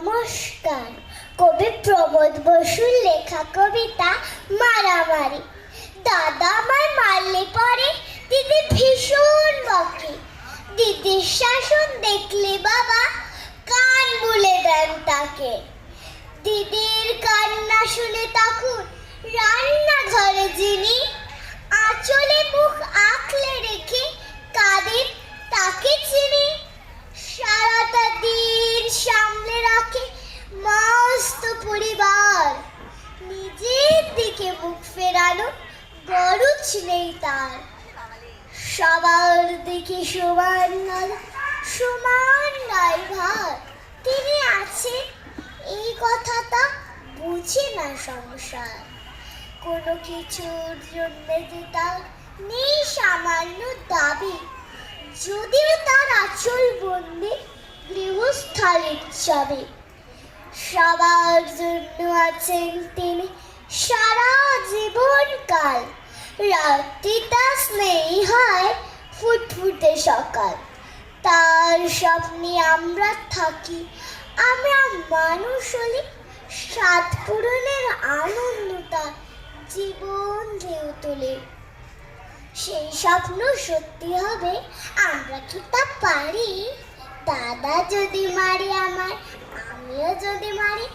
নমস্কার। কবি প্রমোদ বসুর লেখা কবিতা মারামারি। দাদা আমায় মারলে পরে দিদি ভীষণ বকে। দিদির শাসন দেখলে বাবা কান মুলে দেন তাকে। দিদির কান্না শুনে তখন রান্নাঘরে যিনি আঁচলে মুখ আঁকলে রেখে কাঁদেন তাকে চিনি। সারাটা দিন সামলে রাখে মস্ত পরিবার, নিজের দিকে মুখ ফেরানো গরজ নেই তার। সবার দিকে সমান নয়, সমান নয় ভার। তিনি আছেন এই কথাটা বুঝে না সংসার। কোনো কিছুর জন্য যে তার নেই সামান্য দাবি, যদিও তার আঁচল বন্দি গৃহস্থালির চাবি। সবার জন্য আছেন তিনি সারা জীবন কাল। রাত্রিটা স্নেহী হয় ফুটফুটে সকাল। তার স্বপ্নে আমরা থাকি, আমরা মানুষ হলে সাত পূরণের আনন্দ তার জীবন ঢেউ তোলে। সেই স্বপ্ন সত্যি হবে আমরা কি তা পারি? দাদা যদি মারে আমায়, আমিও যদি মারি।